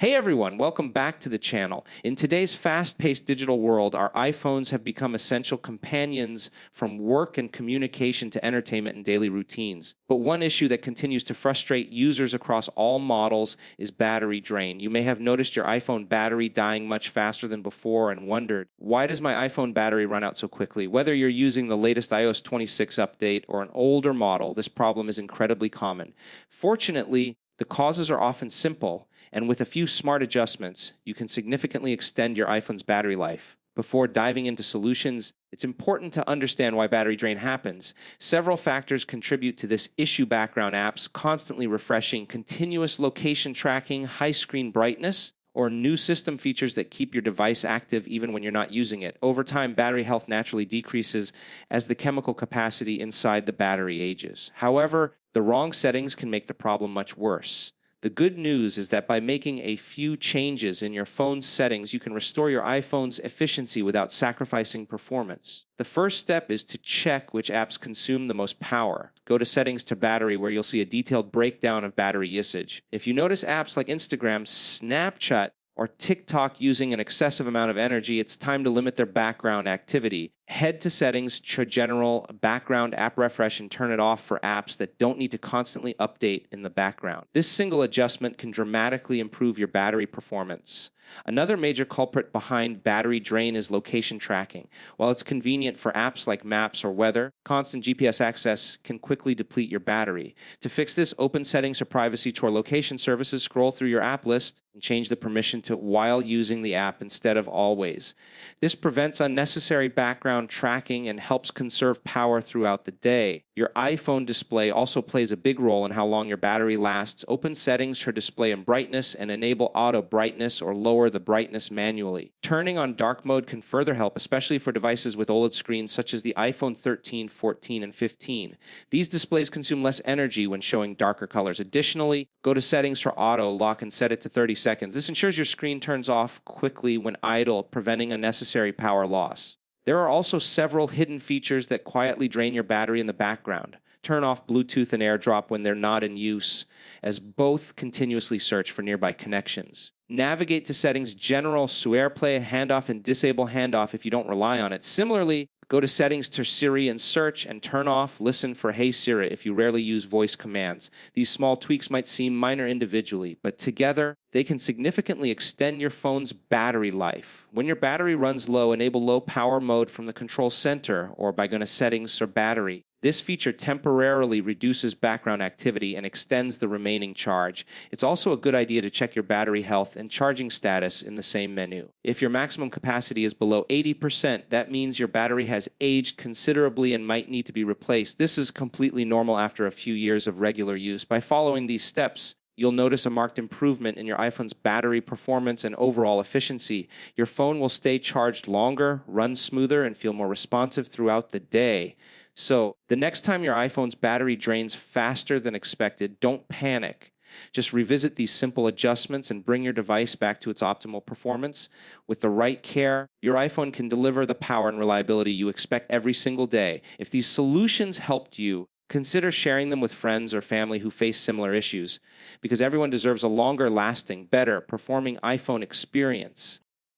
Hey everyone, welcome back to the channel. In today's fast-paced digital world, our iPhones have become essential companions from work and communication to entertainment and daily routines. But one issue that continues to frustrate users across all models is battery drain. You may have noticed your iPhone battery dying much faster than before and wondered, why does my iPhone battery run out so quickly? Whether you're using the latest iOS 26 update or an older model, this problem is incredibly common. Fortunately, the causes are often simple, and with a few smart adjustments, you can significantly extend your iPhone's battery life. Before diving into solutions, it's important to understand why battery drain happens. Several factors contribute to this issue: background apps, constantly refreshing, continuous location tracking, high screen brightness, or new system features that keep your device active even when you're not using it. Over time, battery health naturally decreases as the chemical capacity inside the battery ages. However, the wrong settings can make the problem much worse. The good news is that by making a few changes in your phone's settings, you can restore your iPhone's efficiency without sacrificing performance. The first step is to check which apps consume the most power. Go to Settings to Battery, where you'll see a detailed breakdown of battery usage. If you notice apps like Instagram, Snapchat, or TikTok using an excessive amount of energy, it's time to limit their background activity. Head to Settings, General, Background App Refresh, and turn it off for apps that don't need to constantly update in the background. This single adjustment can dramatically improve your battery performance. Another major culprit behind battery drain is location tracking. While it's convenient for apps like Maps or Weather, constant GPS access can quickly deplete your battery. To fix this, open Settings or Privacy to our location services, scroll through your app list, and change the permission to while using the app instead of always. This prevents unnecessary background tracking and helps conserve power throughout the day. Your iPhone display also plays a big role in how long your battery lasts. Open Settings for display and brightness and enable auto brightness or lower the brightness manually. Turning on dark mode can further help, especially for devices with OLED screens such as the iPhone 13, 14, and 15. These displays consume less energy when showing darker colors. Additionally, go to Settings for auto lock and set it to 30 seconds. This ensures your screen turns off quickly when idle, preventing unnecessary power loss. There are also several hidden features that quietly drain your battery in the background. Turn off Bluetooth and AirDrop when they're not in use, as both continuously search for nearby connections. Navigate to Settings, General, AirPlay, Handoff, and disable Handoff if you don't rely on it. Similarly, go to Settings to Siri and search, and turn off Listen for Hey Siri if you rarely use voice commands. These small tweaks might seem minor individually, but together, they can significantly extend your phone's battery life. When your battery runs low, enable low power mode from the control center or by going to Settings or Battery. This feature temporarily reduces background activity and extends the remaining charge. It's also a good idea to check your battery health and charging status in the same menu. If your maximum capacity is below 80%, that means your battery has aged considerably and might need to be replaced. This is completely normal after a few years of regular use. By following these steps, you'll notice a marked improvement in your iPhone's battery performance and overall efficiency. Your phone will stay charged longer, run smoother, and feel more responsive throughout the day. So, the next time your iPhone's battery drains faster than expected, don't panic. Just revisit these simple adjustments and bring your device back to its optimal performance. With the right care, your iPhone can deliver the power and reliability you expect every single day. If these solutions helped you, consider sharing them with friends or family who face similar issues, because everyone deserves a longer lasting, better performing iPhone experience.